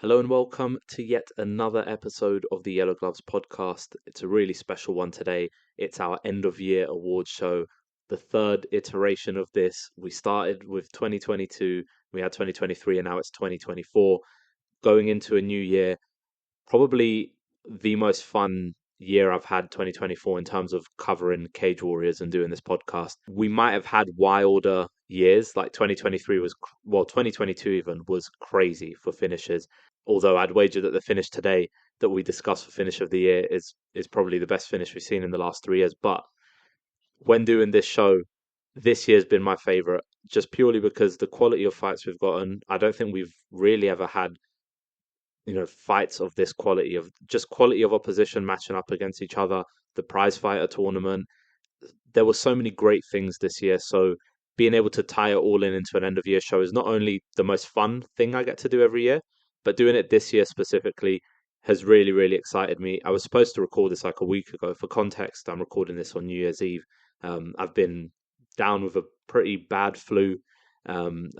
Hello and welcome to yet another episode of the Yellow Gloves podcast. It's a really special one today. It's our end of year award show, the third iteration of this. We started with 2022, we had 2023, and now it's 2024. Going into a new year, probably the most fun year I've had 2024 in terms of covering Cage Warriors and doing this podcast. We might have had wilder years, like 2023 was, 2022 even was crazy for finishes. Although I'd wager that the finish today that we discuss for finish of the year is probably the best finish we've seen in the last 3 years. But when doing this show, this year's been my favorite, just purely because the quality of fights we've gotten. I don't think we've really ever had fights of this quality, of just quality of opposition matching up against each other. The prize fighter tournament, there were so many great things this year. So being able to tie it all in into an end of year show is not only the most fun thing I get to do every year, but doing it this year specifically has really, really excited me. I was supposed to record this like a week ago. For context, I'm recording this on New Year's Eve. I've been down with a pretty bad flu. I'm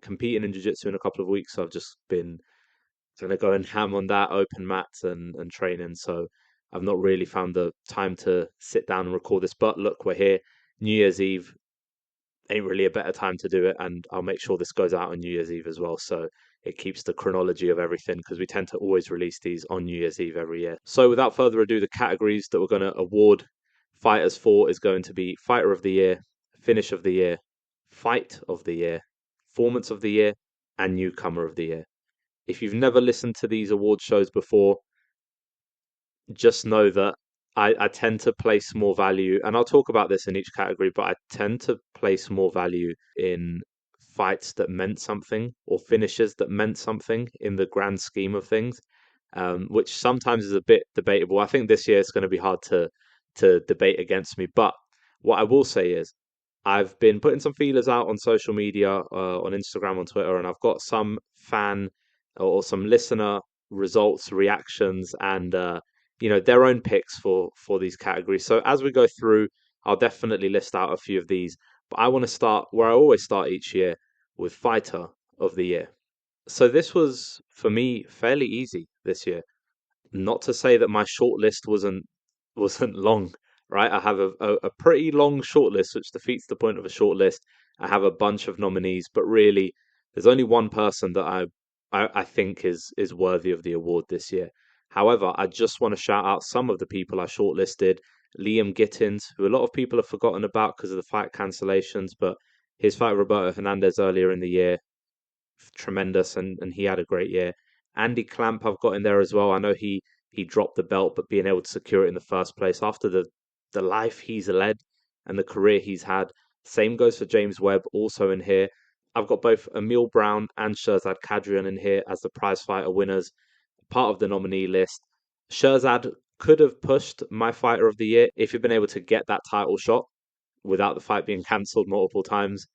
competing in jiu-jitsu in a couple of weeks, so I've just been going to go and ham on that, open mats and training. So I've not really found the time to sit down and record this. But look, we're here. New Year's Eve ain't really a better time to do it, and I'll make sure this goes out on New Year's Eve as well. So it keeps the chronology of everything, because we tend to always release these on New Year's Eve every year. So without further ado, the categories that we're going to award fighters for is going to be Fighter of the Year, Finish of the Year, Fight of the Year, Performance of the Year, and Newcomer of the Year. If you've never listened to these award shows before, just know that I tend to place more value, and I'll talk about this in each category, but I tend to place more value in fights that meant something or finishes that meant something in the grand scheme of things, which sometimes is a bit debatable. I think this year it's going to be hard to debate against me, but what I will say is I've been putting some feelers out on social media, on Instagram, on Twitter, and I've got some fan or some listener results, reactions, and their own picks for these categories. So as we go through, I'll definitely list out a few of these. But I want to start where I always start each year, with Fighter of the Year. So this was for me fairly easy this year. Not to say that my short list wasn't long, right? I have a pretty long short list, which defeats the point of a short list. I have a bunch of nominees, but really, there's only one person that I think is worthy of the award this year. However, I just want to shout out some of the people I shortlisted. Liam Gittins, who a lot of people have forgotten about because of the fight cancellations, but his fight with Roberto Hernandez earlier in the year, tremendous, and he had a great year. Andy Clamp I've got in there as well. I know he dropped the belt, but being able to secure it in the first place after the life he's led and the career he's had. Same goes for James Webb, also in here. I've got both Emil Brown and Shirzad Kadrian in here as the prize fighter winners, part of the nominee list. Shirzad could have pushed my fighter of the year if he'd been able to get that title shot without the fight being cancelled multiple times.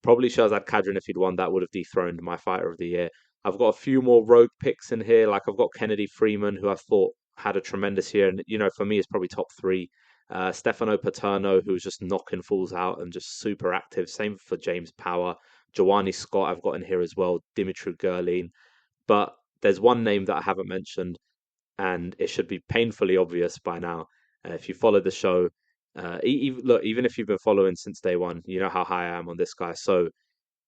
Probably Shirzad Kadrian, if he'd won that, would have dethroned my fighter of the year. I've got a few more rogue picks in here, like I've got Kennedy Freeman, who I thought had a tremendous year, and for me, is probably top three. Stefano Paterno, who was just knocking fools out and just super active. Same for James Power. Joanny Scott, I've got in here as well. Dimitri Gerlin. But there's one name that I haven't mentioned, and it should be painfully obvious by now. If you follow the show, look, even if you've been following since day one, you know how high I am on this guy. So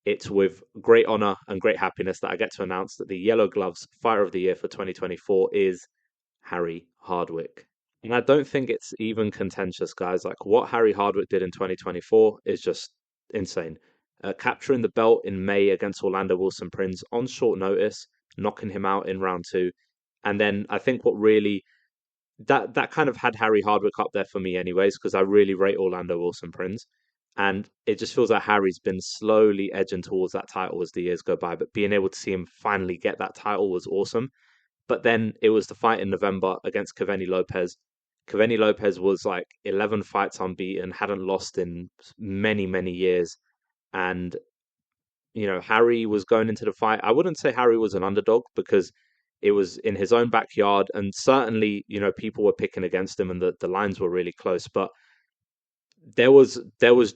it's with great honor and great happiness that I get to announce that the Yellow Gloves Fighter of the Year for 2024 is Harry Hardwick. And I don't think it's even contentious, guys. Like, what Harry Hardwick did in 2024 is just insane. Capturing the belt in May against Orlando Wilson Prince on short notice, knocking him out in round two. And then I think what really that kind of had Harry Hardwick up there for me anyways, because I really rate Orlando Wilson Prince. And it just feels like Harry's been slowly edging towards that title as the years go by. But being able to see him finally get that title was awesome. But then it was the fight in November against Caveni Lopez. Caveni Lopez was like 11 fights unbeaten, hadn't lost in many, many years. And, Harry was going into the fight. I wouldn't say Harry was an underdog, because it was in his own backyard. And certainly, people were picking against him and the lines were really close. But there was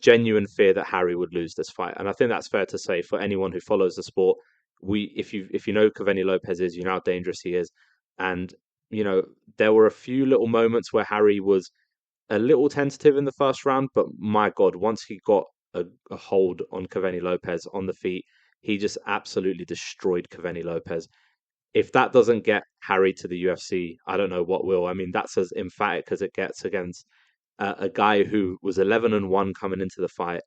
genuine fear that Harry would lose this fight. And I think that's fair to say for anyone who follows the sport. if you know Cavani Lopez is, you know how dangerous he is, and you know there were a few little moments where Harry was a little tentative in the first round, but my God, once he got a hold on Cavani Lopez on the feet, he just absolutely destroyed Cavani Lopez. If that doesn't get Harry to the UFC, I don't know what will. I mean, that's as emphatic as it gets against a guy who was 11-1 coming into the fight,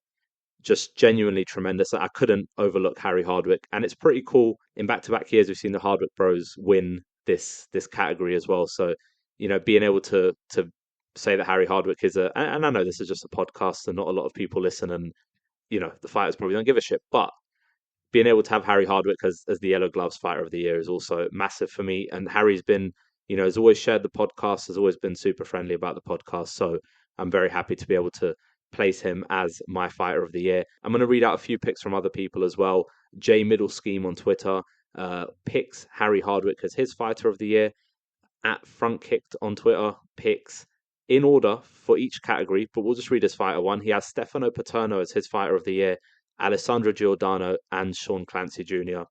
just genuinely tremendous. I couldn't overlook Harry Hardwick, and it's pretty cool. In back-to-back years, we've seen the Hardwick Bros win this category as well. So, being able to say that Harry Hardwick is and I know this is just a podcast and not a lot of people listen, and the fighters probably don't give a shit, but being able to have Harry Hardwick as the Yellow Gloves Fighter of the Year is also massive for me. And Harry's been, has always shared the podcast, has always been super friendly about the podcast. So I'm very happy to be able to place him as my Fighter of the Year. I'm going to read out a few picks from other people as well. Jay Middle Scheme on Twitter picks Harry Hardwick as his Fighter of the Year. At Front Kicked on Twitter picks in order for each category, but we'll just read his fighter one. He has Stefano Paterno as his Fighter of the Year, Alessandro Giordano, and Sean Clancy Jr.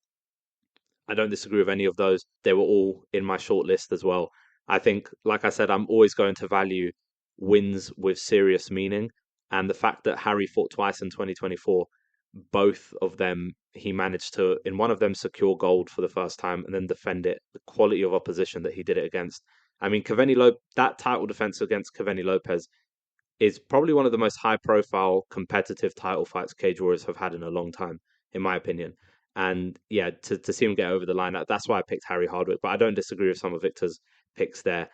I don't disagree with any of those. They were all in my short list as well. I think, like I said, I'm always going to value wins with serious meaning. And the fact that Harry fought twice in 2024, both of them, he managed to, in one of them, secure gold for the first time and then defend it. The quality of opposition that he did it against. I mean, that title defense against Cavani Lopez is probably one of the most high profile competitive title fights Cage Warriors have had in a long time, in my opinion. And yeah, to see him get over the line, that's why I picked Harry Hardwick. But I don't disagree with some of Victor's picks there.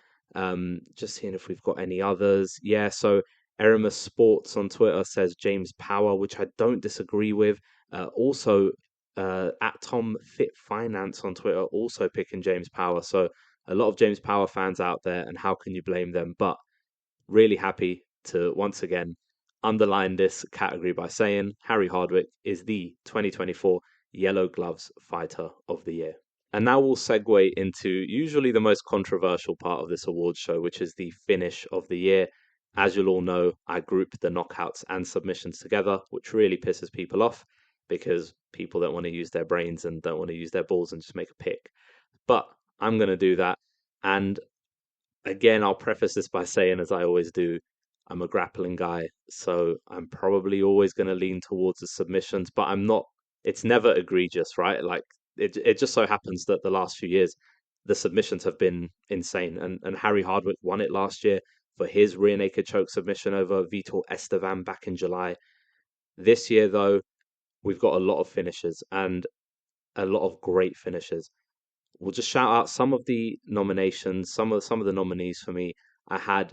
Just seeing if we've got any others. Yeah, so Erimus Sports on Twitter says James Power, which I don't disagree with. Also, at Tom Fit Finance on Twitter, also picking James Power. So a lot of James Power fans out there, and how can you blame them? But really happy to once again underline this category by saying Harry Hardwick is the 2024 Yellow Gloves Fighter of the Year. And now we'll segue into usually the most controversial part of this awards show, which is the finish of the year. As you'll all know, I group the knockouts and submissions together, which really pisses people off because people don't want to use their brains and don't want to use their balls and just make a pick. But I'm going to do that. And again, I'll preface this by saying, as I always do, I'm a grappling guy, so I'm probably always going to lean towards the submissions, but I'm not, it's never egregious, right? Like, it just so happens that the last few years, the submissions have been insane. And Harry Hardwick won it last year for his rear naked choke submission over Vitor Estevan back in July. This year, though, we've got a lot of finishes and a lot of great finishes. We'll just shout out some of the nominations, some of the nominees for me. I had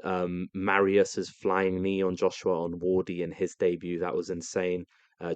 Marius's flying knee on Joshua on Wardy in his debut. That was insane.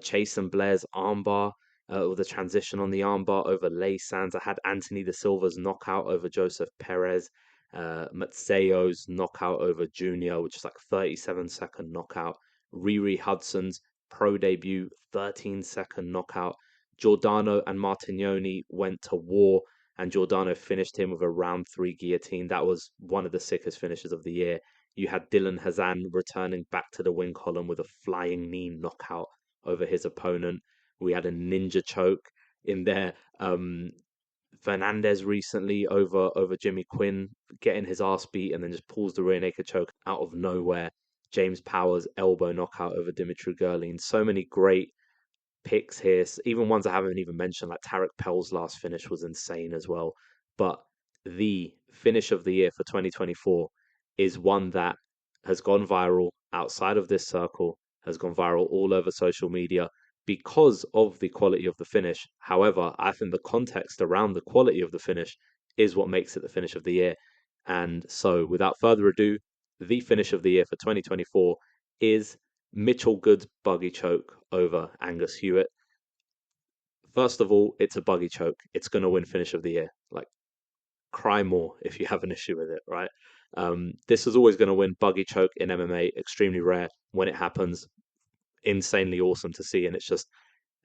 Chase and Blair's armbar, with the transition on the armbar over Lay Sands. I had Anthony De Silva's knockout over Joseph Perez. Matseo's knockout over Junior, which is like a 37-second knockout. Riri Hudson's pro debut, 13-second knockout. Giordano and Martignoni went to war, and Giordano finished him with a round 3 guillotine. That was one of the sickest finishes of the year. You had Dylan Hazan returning back to the win column with a flying knee knockout over his opponent. We had a ninja choke in there. Fernandez recently over Jimmy Quinn, getting his ass beat and then just pulls the rear naked choke out of nowhere. James Powers elbow knockout over Dimitri Gerlin. So many great picks here, even ones I haven't even mentioned, like Tarek Pell's last finish was insane as well. But the finish of the year for 2024 is one that has gone viral outside of this circle, has gone viral all over social media because of the quality of the finish. However, I think the context around the quality of the finish is what makes it the finish of the year. And so, without further ado, the finish of the year for 2024 is Mitchell Good's buggy choke over Angus Hewitt. First of all, it's a buggy choke. It's going to win finish of the year. Like, cry more if you have an issue with it, right? This is always going to win. Buggy choke in MMA, extremely rare. When it happens, insanely awesome to see. And it's just,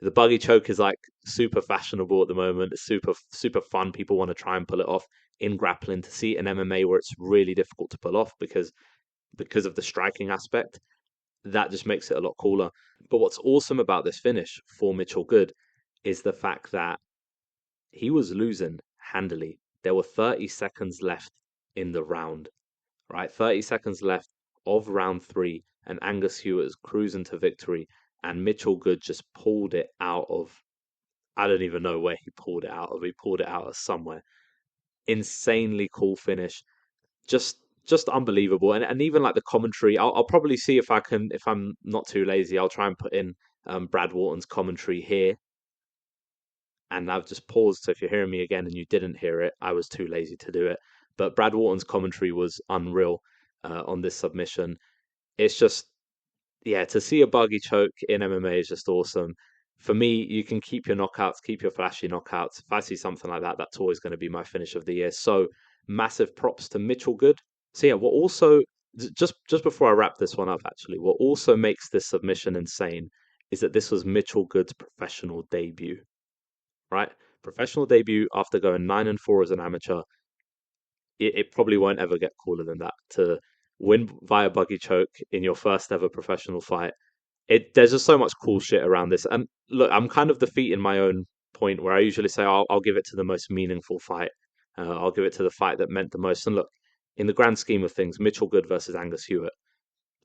the buggy choke is like super fashionable at the moment. It's super fun. People want to try and pull it off in grappling. To see it in MMA where it's really difficult to pull off because of the striking aspect, that just makes it a lot cooler. But what's awesome about this finish for Mitchell Good is the fact that he was losing handily. There were 30 seconds left in the round, right? 30 seconds left of round three, and Angus Hewitt is cruising to victory, and Mitchell Good just pulled it out of. I don't even know where he pulled it out of. He pulled it out of somewhere. Insanely cool finish. Just unbelievable. And even like the commentary, I'll probably see if I can, if I'm not too lazy, I'll try and put in Brad Wharton's commentary here. And I've just paused. So if you're hearing me again and you didn't hear it, I was too lazy to do it. But Brad Wharton's commentary was unreal on this submission. It's just, yeah, to see a buggy choke in MMA is just awesome. For me, you can keep your knockouts, keep your flashy knockouts. If I see something like that, that's always going to be my finish of the year. So massive props to Mitchell Good. So yeah, what also just before I wrap this one up, actually, what also makes this submission insane is that this was Mitchell Good's professional debut, right? Professional debut after going 9-4 as an amateur. It probably won't ever get cooler than that. To win via buggy choke in your first ever professional fight, there's just so much cool shit around this. And look, I'm kind of defeating my own point where I usually say I'll give it to the most meaningful fight. I'll give it to the fight that meant the most. And look, in the grand scheme of things, Mitchell Good versus Angus Hewitt,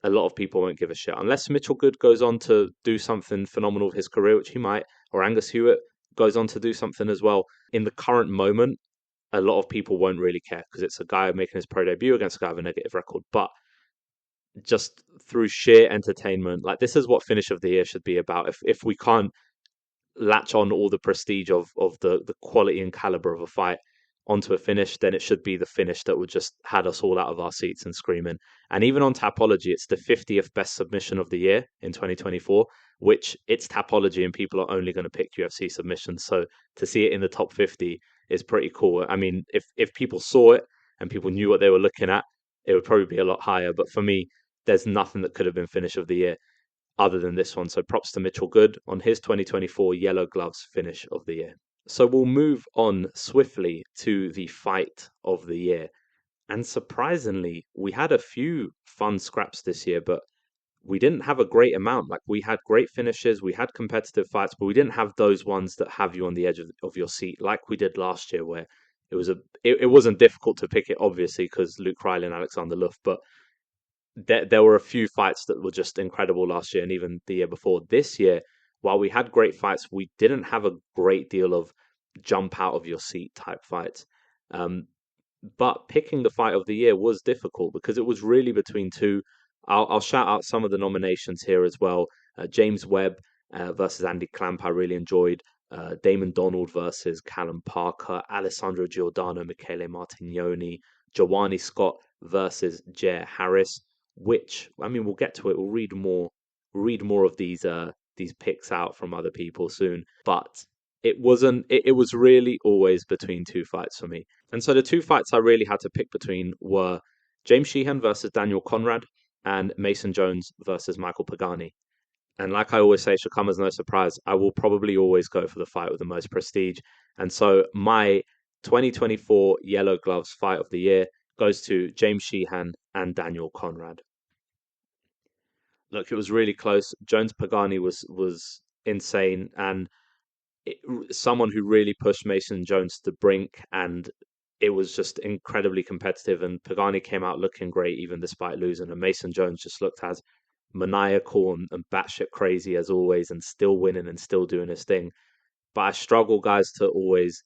a lot of people won't give a shit unless Mitchell Good goes on to do something phenomenal with his career, which he might, or Angus Hewitt goes on to do something as well. In the current moment, a lot of people won't really care because it's a guy making his pro debut against a guy with a negative record. But just through sheer entertainment, like this is what finish of the year should be about. If we can't latch on all the prestige of the quality and caliber of a fight onto a finish, then it should be the finish that would just had us all out of our seats and screaming. And even on Tapology, it's the 50th best submission of the year in 2024, which it's Tapology and people are only going to pick UFC submissions. So to see it in the top 50 is pretty cool. I mean, if people saw it and people knew what they were looking at, it would probably be a lot higher. But for me, there's nothing that could have been finish of the year other than this one. So props to Mitchell Good on his 2024 Yellow Gloves finish of the year. So we'll move on swiftly to the fight of the year. And surprisingly, we had a few fun scraps this year, but we didn't have a great amount. Like we had great finishes, we had competitive fights, but we didn't have those ones that have you on the edge of your seat like we did last year, where it wasn't difficult to pick it, obviously, because Luke Riley and Alexander Luff, but there were a few fights that were just incredible last year and even the year before. This year, while we had great fights, we didn't have a great deal of jump out of your seat type fights. Um, but picking the fight of the year was difficult because it was really between two. I'll shout out some of the nominations here as well. James Webb versus Andy Clamp, I really enjoyed. Damon Donald versus Callum Parker, Alessandro Giordano, Michele Martignoni, Jawani Scott versus Jer Harris. Which I mean, we'll get to it. We'll read more of these picks out from other people soon. But it wasn't. It was really always between two fights for me. And so the two fights I really had to pick between were James Sheehan versus Daniel Conrad and Mason Jones versus Michael Pagani. And like I always say, it should come as no surprise. I will probably always go for the fight with the most prestige. And so my 2024 Yellow Gloves fight of the year goes to James Sheehan and Daniel Conrad. Look, it was really close. Jones Pagani was insane, and it, someone who really pushed Mason Jones to the brink, and it was just incredibly competitive. And Pagani came out looking great, even despite losing. And Mason Jones just looked as maniacal and batshit crazy as always, and still winning and still doing his thing. But I struggle, guys, to always.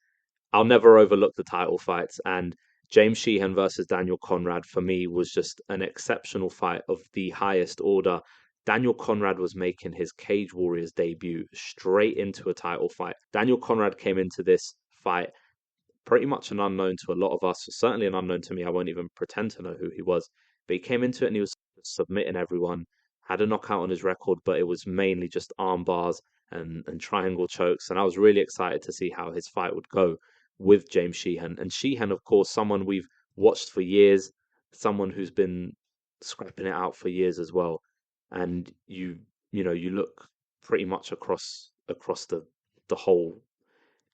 I'll never overlook the title fights, and James Sheehan versus Daniel Conrad for me was just an exceptional fight of the highest order. Daniel Conrad was making his Cage Warriors debut straight into a title fight. Daniel Conrad came into this fight pretty much an unknown to a lot of us, certainly an unknown to me. I won't even pretend to know who he was. But he came into it and he was submitting everyone, had a knockout on his record, but it was mainly just arm bars and triangle chokes. And I was really excited to see how his fight would go with James Sheehan. And Sheehan, of course, someone we've watched for years, someone who's been scrapping it out for years as well. And you look pretty much across the whole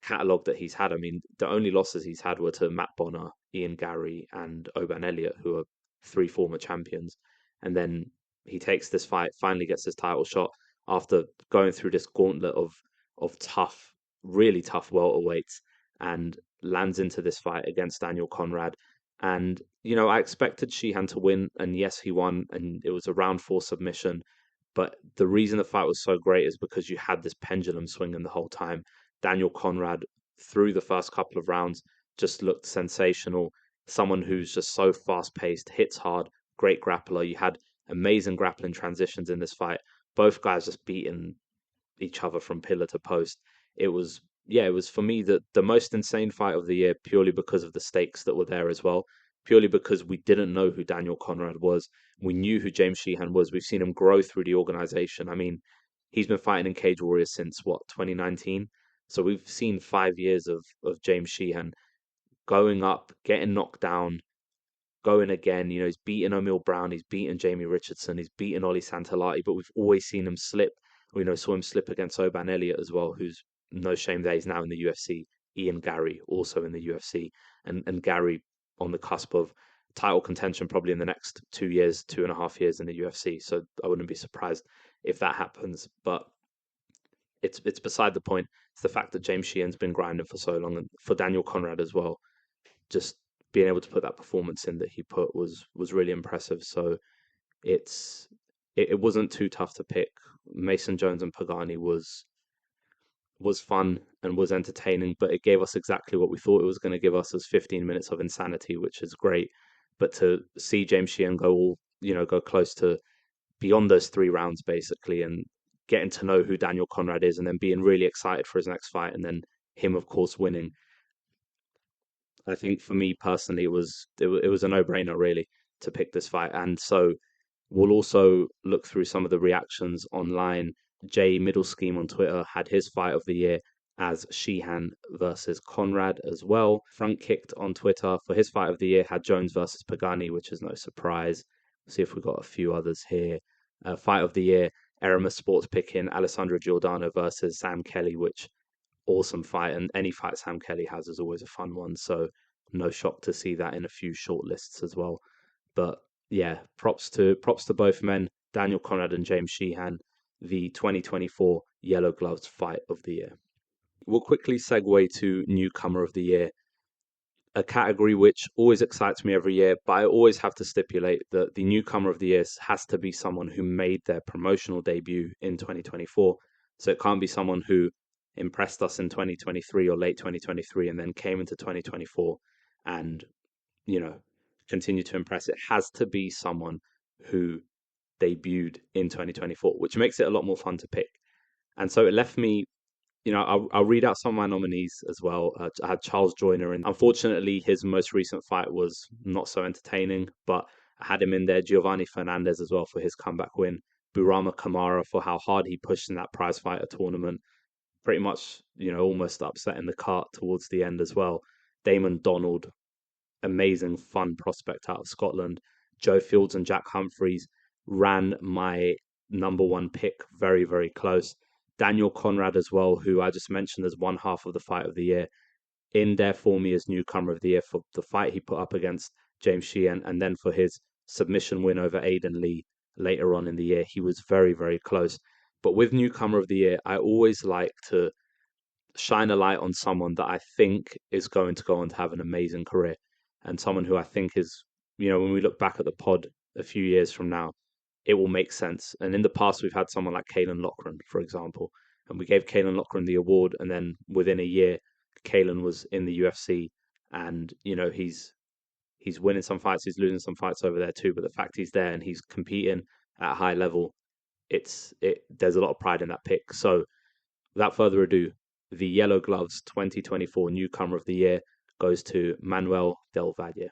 catalogue that he's had. I mean, the only losses he's had were to Matt Bonner, Ian Gary, and Oban Elliott, who are three former champions. And then he takes this fight, finally gets his title shot after going through this gauntlet of tough, really tough welterweights. and lands into this fight against Daniel Conrad. And, I expected Sheehan to win, and yes, he won, and it was a round four submission. But the reason the fight was so great is because you had this pendulum swinging the whole time. Daniel Conrad, through the first couple of rounds, just looked sensational. Someone who's just so fast paced, hits hard, great grappler. You had amazing grappling transitions in this fight. Both guys just beating each other from pillar to post. It was, yeah, it was for me the most insane fight of the year, purely because of the stakes that were there as well. Purely because we didn't know who Daniel Conrad was. We knew who James Sheehan was. We've seen him grow through the organization. I mean, he's been fighting in Cage Warriors since what, 2019? So we've seen 5 years of James Sheehan going up, getting knocked down, going again. He's beaten Emil Brown, he's beaten Jamie Richardson, he's beaten Ollie Santalati, but we've always seen him slip. We saw him slip against Oban Elliott as well, who's no shame that he's now in the UFC. Ian Gary also in the UFC, and Gary on the cusp of title contention probably in the next 2 years, 2.5 years in the UFC. So I wouldn't be surprised if that happens. But it's beside the point. It's the fact that James Sheehan's been grinding for so long, and for Daniel Conrad as well, just being able to put that performance in that he put was really impressive. So it's it wasn't too tough to pick. Mason Jones and Pagani was fun and was entertaining, but it gave us exactly what we thought it was going to give us, as 15 minutes of insanity, which is great. But to see James Sheehan go close to beyond those 3 rounds basically, and getting to know who Daniel Conrad is, and then being really excited for his next fight, and then him, of course, winning. I think for me personally, it was a no-brainer really to pick this fight, and so we'll also look through some of the reactions online. Jay Middle Scheme on Twitter had his fight of the year as Sheehan versus Conrad as well. Frank Kicked on Twitter for his fight of the year had Jones versus Pagani, which is no surprise. See if we've got a few others here. Fight of the year, Eramis Sports picking Alessandro Giordano versus Sam Kelly, which awesome fight, and any fight Sam Kelly has is always a fun one. So no shock to see that in a few short lists as well. But yeah, props to both men, Daniel Conrad and James Sheehan, the 2024 Yellow Gloves Fight of the Year. We'll quickly segue to Newcomer of the Year, a category which always excites me every year, but I always have to stipulate that the Newcomer of the Year has to be someone who made their promotional debut in 2024. So it can't be someone who impressed us in 2023 or late 2023 and then came into 2024 and, you know, continued to impress. It has to be someone who debuted in 2024, which makes it a lot more fun to pick. And so it left me, I'll read out some of my nominees as well. I had Charles Joyner, and unfortunately, his most recent fight was not so entertaining, but I had him in there. Giovanni Fernandez as well for his comeback win. Burama Kamara for how hard he pushed in that prize fighter tournament. Pretty much, almost upsetting the cart towards the end as well. Damon Donald, amazing, fun prospect out of Scotland. Joe Fields and Jack Humphreys ran my number one pick very, very close. Daniel Conrad as well, who I just mentioned as one half of the fight of the year, in there for me as Newcomer of the Year for the fight he put up against James Sheehan, and then for his submission win over Aiden Lee later on in the year. He was very, very close. But with Newcomer of the Year, I always like to shine a light on someone that I think is going to go on to have an amazing career, and someone who I think is, when we look back at the pod a few years from now, it will make sense. And in the past, we've had someone like Kalen Loughran, for example, and we gave Kalen Loughran the award, and then within a year, Kalen was in the UFC, and he's winning some fights, he's losing some fights over there too. But the fact he's there and he's competing at a high level, there's a lot of pride in that pick. So without further ado, the Yellow Gloves 2024 Newcomer of the Year goes to Manuel Del Valle.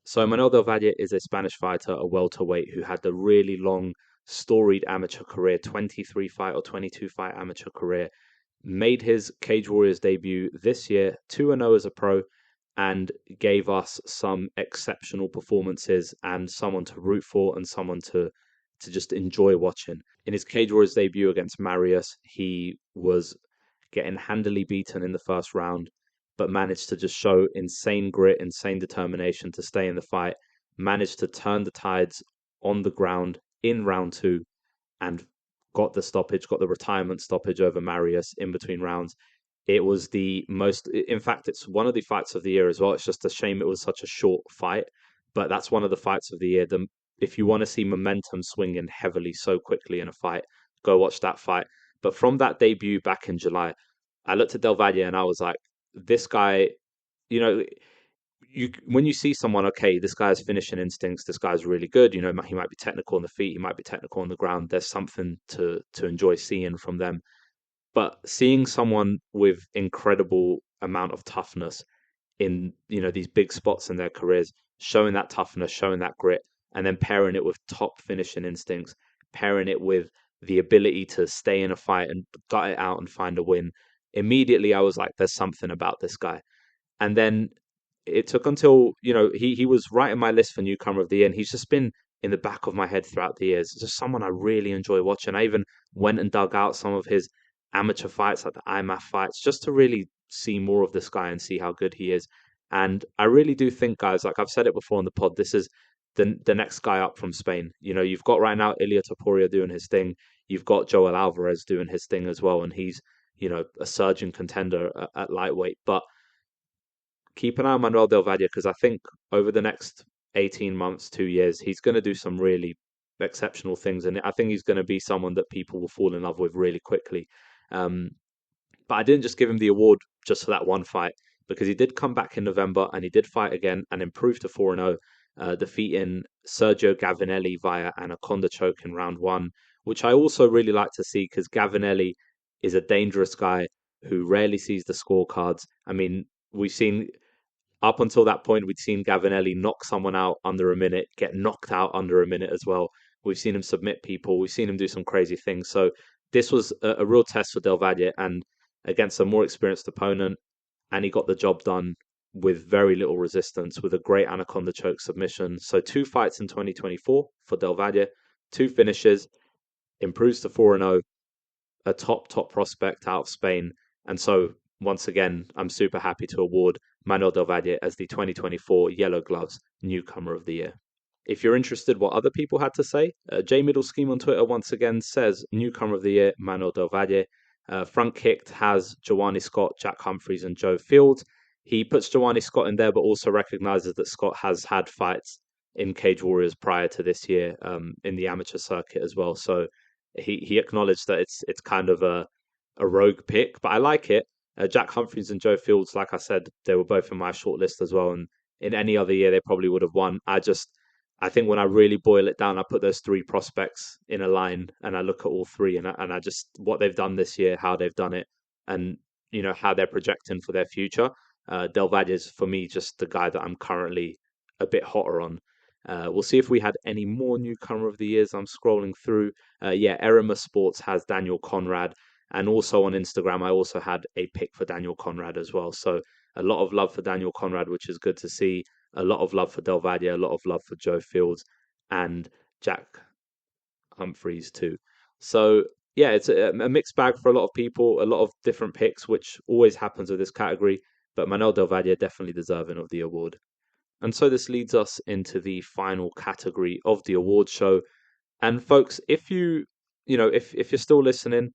So Manuel Del Valle is a Spanish fighter, a welterweight who had a really long, storied amateur career, 23 fight or 22 fight amateur career. Made his Cage Warriors debut this year, 2-0 as a pro, and gave us some exceptional performances and someone to root for and someone to just enjoy watching. In his Cage Warriors debut against Marius, he was getting handily beaten in the first round, but managed to just show insane grit, insane determination to stay in the fight, managed to turn the tides on the ground in round two, and got the retirement stoppage over Marius in between rounds. It was the most, in fact, it's one of the fights of the year as well. It's just a shame it was such a short fight, but that's one of the fights of the year. If you want to see momentum swinging heavily so quickly in a fight, go watch that fight. But from that debut back in July, I looked at Del Valle and I was like, this guy, you know, you when you see someone, okay, this guy's finishing instincts, this guy's really good. He might be technical on the feet, he might be technical on the ground. There's something to enjoy seeing from them. But seeing someone with incredible amount of toughness in these big spots in their careers, showing that toughness, showing that grit, and then pairing it with top finishing instincts, pairing it with the ability to stay in a fight and gut it out and find a win. Immediately, I was like, "There's something about this guy." And then it took until he was right in my list for newcomer of the year, and he's just been in the back of my head throughout the years. Just someone I really enjoy watching. I even went and dug out some of his amateur fights, like the IMAF fights, just to really see more of this guy and see how good he is. And I really do think, guys, like I've said it before on the pod, this is the next guy up from Spain. You've got right now Ilia Topuria doing his thing. You've got Joel Alvarez doing his thing as well, and he's a surging contender at lightweight. But keep an eye on Manuel Del Valle because I think over the next 18 months, 2 years, he's going to do some really exceptional things. And I think he's going to be someone that people will fall in love with really quickly. Um, but I didn't just give him the award just for that one fight because he did come back in November and he did fight again and improve to 4-0, defeating Sergio Gavinelli via anaconda choke in round one, which I also really like to see because Gavinelli is a dangerous guy who rarely sees the scorecards. I mean, we've seen up until that point, we'd seen Gavinelli knock someone out under a minute, get knocked out under a minute as well. We've seen him submit people. We've seen him do some crazy things. So this was a real test for Del Valle and against a more experienced opponent. And he got the job done with very little resistance, with a great anaconda choke submission. So two fights in 2024 for Del Valle, two finishes, improves to 4-0, a top prospect out of Spain. And so once again, I'm super happy to award Manuel Del Valle as the 2024 Yellow Gloves Newcomer of the Year. If you're interested what other people had to say, J Middle Scheme on Twitter once again says Newcomer of the Year Manuel Del Valle. Front Kicked has Joanny Scott, Jack Humphreys, and Joe Fields. He puts Joanny Scott in there, but also recognizes that Scott has had fights in Cage Warriors prior to this year in the amateur circuit as well. So he acknowledged that it's kind of a rogue pick, but I like it. Jack Humphreys and Joe Fields, like I said, they were both in my shortlist as well. And in any other year, they probably would have won. I think when I really boil it down, I put those three prospects in a line and I look at all three and I just what they've done this year, how they've done it, and how they're projecting for their future. Del Valle is for me just the guy that I'm currently a bit hotter on. We'll see if we had any more newcomer of the years. I'm scrolling through. Yeah, Erema Sports has Daniel Conrad. And also on Instagram, I also had a pick for Daniel Conrad as well. So a lot of love for Daniel Conrad, which is good to see. A lot of love for Del Valle, a lot of love for Joe Fields and Jack Humphreys too. So yeah, it's a mixed bag for a lot of people, a lot of different picks, which always happens with this category. But Manuel Del Valle definitely deserving of the award. And so this leads us into the final category of the award show. And folks, if you're still listening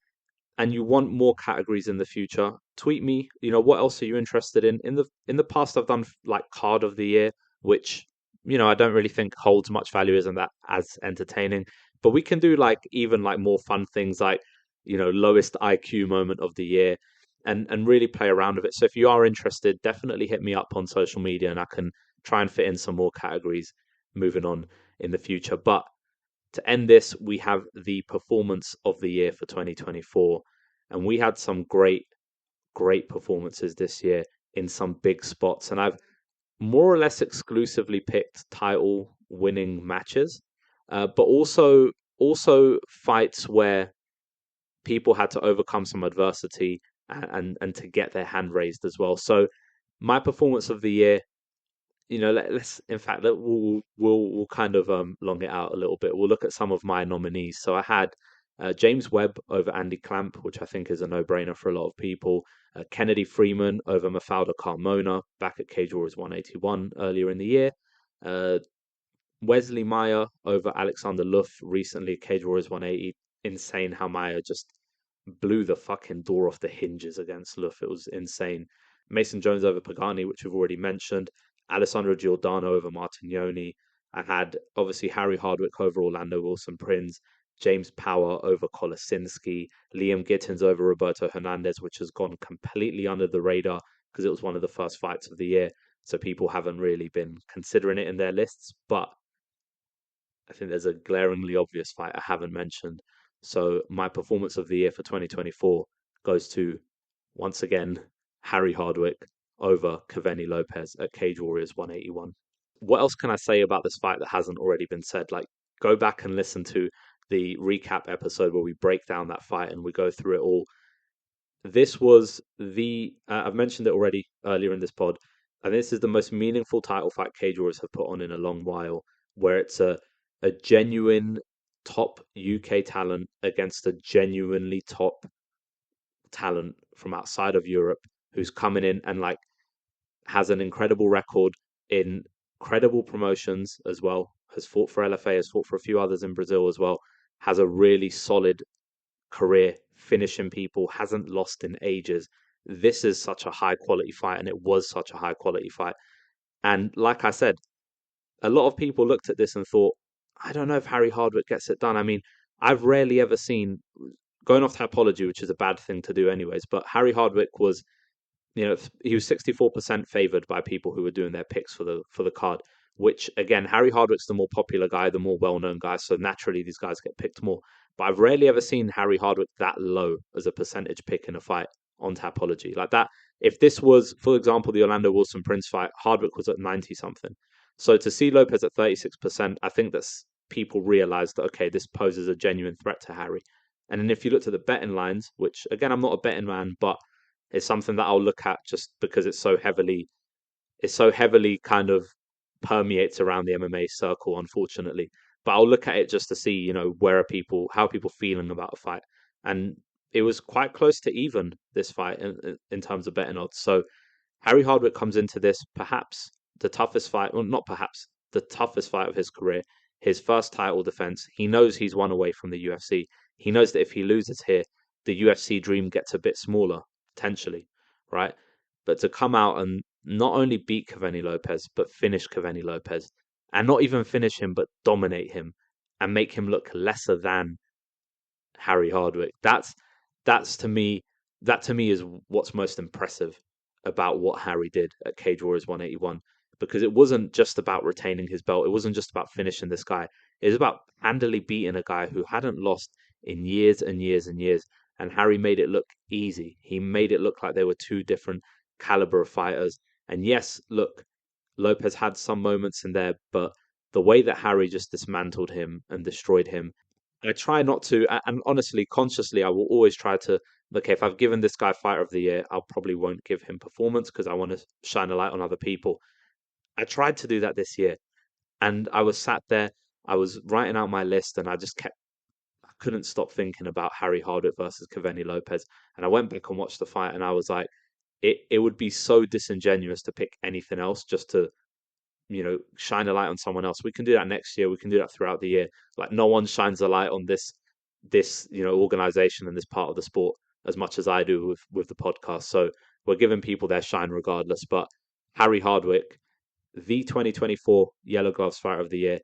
and you want more categories in the future, tweet me. What else are you interested in? In the past, I've done like card of the year, which I don't really think holds much value, isn't that as entertaining? But we can do like even like more fun things like lowest IQ moment of the year, and really play around with it. So if you are interested, definitely hit me up on social media, and I can try and fit in some more categories moving on in the future. But to end this, we have the performance of the year for 2024. And we had some great performances this year in some big spots. And I've more or less exclusively picked title winning matches, but also fights where people had to overcome some adversity and to get their hand raised as well. So my performance of the year, let's in fact we'll kind of long it out a little bit. We'll look at some of my nominees. So I had James Webb over Andy Clamp, which I think is a no-brainer for a lot of people. Kennedy Freeman over Mafalda Carmona back at Cage Warriors 181 earlier in the year. Uh, Wesley Meyer over Alexander Luff recently at Cage Warriors 180. Insane how Meyer just blew the fucking door off the hinges against Luff. It was insane. Mason Jones over Pagani, which we've already mentioned. Alessandro Giordano over Martignoni. I had obviously Harry Hardwick over Orlando Wilson Prince, James Power over Kolosinski, Liam Gittins over Roberto Hernandez, which has gone completely under the radar because it was one of the first fights of the year. So people haven't really been considering it in their lists. But I think there's a glaringly obvious fight I haven't mentioned. So my performance of the year for 2024 goes to, once again, Harry Hardwick over Cavani Lopez at Cage Warriors 181. What else can I say about this fight that hasn't already been said? Like, go back and listen to the recap episode where we break down that fight and we go through it all. This was I've mentioned it already earlier in this pod, and this is the most meaningful title fight Cage Warriors have put on in a long while, where it's a genuine top UK talent against a genuinely top talent from outside of Europe who's coming in and like has an incredible record in credible promotions as well. Has fought for LFA, has fought for a few others in Brazil as well. Has a really solid career finishing people, hasn't lost in ages. This is such a high quality fight, and it was such a high quality fight. And like I said, a lot of people looked at this and thought, I don't know if Harry Hardwick gets it done. I mean, I've rarely ever seen, going off typology, which is a bad thing to do anyways, but Harry Hardwick was, he was 64% favored by people who were doing their picks for the card, which again, Harry Hardwick's the more popular guy, the more well-known guy, so naturally these guys get picked more. But I've rarely ever seen Harry Hardwick that low as a percentage pick in a fight on Tapology. Like that, if this was, for example, the Orlando Wilson Prince fight, Hardwick was at 90 something. So to see Lopez at 36%, I think that's people realize that, okay, this poses a genuine threat to Harry. And then if you looked at the betting lines, which again, I'm not a betting man, but it's something that I'll look at just because it's so heavily kind of permeates around the MMA circle, unfortunately. But I'll look at it just to see, how are people feeling about a fight. And it was quite close to even this fight in terms of betting odds. So Harry Hardwick comes into this perhaps the toughest fight, well, not perhaps the toughest fight of his career, his first title defense. He knows he's one away from the UFC. He knows that if he loses here, the UFC dream gets a bit smaller, potentially, right? But to come out and not only beat Cavani Lopez, but finish Cavani Lopez, and not even finish him, but dominate him and make him look lesser than Harry Hardwick. That's to me that to me is what's most impressive about what Harry did at Cage Warriors 181, because it wasn't just about retaining his belt. It wasn't just about finishing this guy. It was about handily beating a guy who hadn't lost in years and years and years. And Harry made it look easy. He made it look like they were two different caliber of fighters. And yes, look, Lopez had some moments in there, but the way that Harry just dismantled him and destroyed him, I try not to, and honestly, consciously, I will always try to. Okay, if I've given this guy Fighter of the Year, I'll probably won't give him performance because I want to shine a light on other people. I tried to do that this year, and I was sat there, I was writing out my list, and I couldn't stop thinking about Harry Hardwick versus Cavani Lopez, and I went back and watched the fight, and I was like, it would be so disingenuous to pick anything else just to shine a light on someone else. We can do that next year. We can do that throughout the year. Like no one shines a light on this organization and this part of the sport as much as I do with the podcast. So we're giving people their shine regardless. But Harry Hardwick, the 2024 Yellow Gloves Fighter of the Year,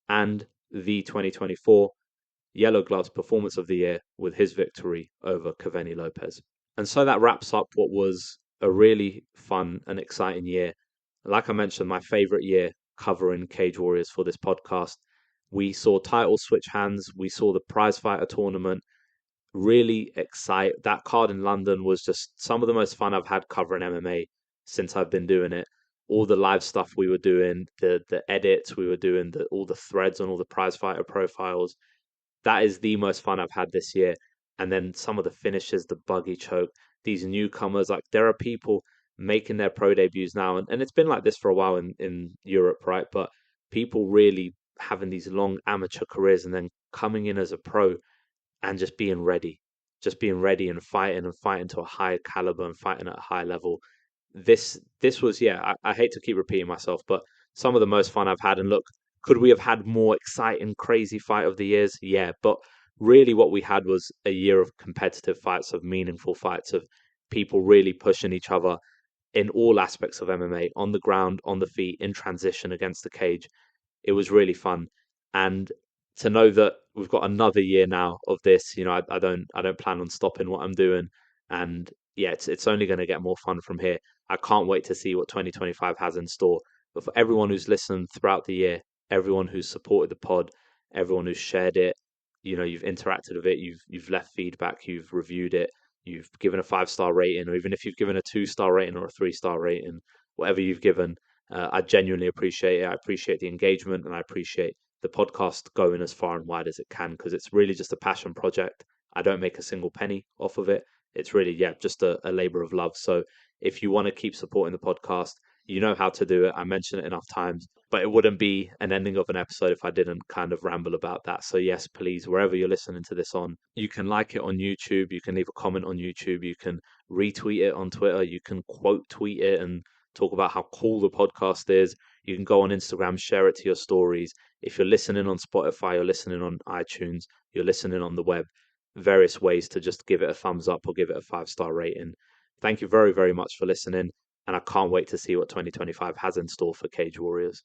and the 2024 Yellow Gloves Performance of the Year with his victory over Cavani Lopez. And so that wraps up what was a really fun and exciting year. Like I mentioned, my favorite year covering Cage Warriors for this podcast. We saw titles switch hands. We saw the prize fighter tournament. Really excite. That card in London was just some of the most fun I've had covering MMA since I've been doing it. All the live stuff we were doing, the edits we were doing, all the threads on all the prize fighter profiles. That is the most fun I've had this year. And then some of the finishes, the buggy choke, these newcomers, like there are people making their pro debuts now. And it's been like this for a while in Europe, right? But people really having these long amateur careers and then coming in as a pro and just being ready and fighting to a high caliber and fighting at a high level. This was, yeah, I hate to keep repeating myself, but some of the most fun I've had. And look, could we have had more exciting, crazy fight of the years? Yeah, but really what we had was a year of competitive fights, of meaningful fights, of people really pushing each other in all aspects of MMA, on the ground, on the feet, in transition against the cage. It was really fun. And to know that we've got another year now of this, I don't plan on stopping what I'm doing. And yeah, it's only going to get more fun from here. I can't wait to see what 2025 has in store. But for everyone who's listened throughout the year, everyone who's supported the pod, everyone who's shared it, you've interacted with it, you've left feedback, you've reviewed it, you've given a 5-star rating, or even if you've given a 2-star rating or a 3-star rating, whatever you've given, I genuinely appreciate it. I appreciate the engagement, and I appreciate the podcast going as far and wide as it can, because it's really just a passion project. I don't make a single penny off of it. It's really, yeah, just a labor of love. So if you want to keep supporting the podcast, you know how to do it. I mention it enough times, but it wouldn't be an ending of an episode if I didn't kind of ramble about that. So yes, please, wherever you're listening to this on, you can like it on YouTube, you can leave a comment on YouTube, you can retweet it on Twitter, you can quote tweet it and talk about how cool the podcast is. You can go on Instagram, share it to your stories. If you're listening on Spotify, you're listening on iTunes, you're listening on the web, various ways to just give it a thumbs up or give it a 5-star rating. Thank you very, very much for listening. And I can't wait to see what 2025 has in store for Cage Warriors.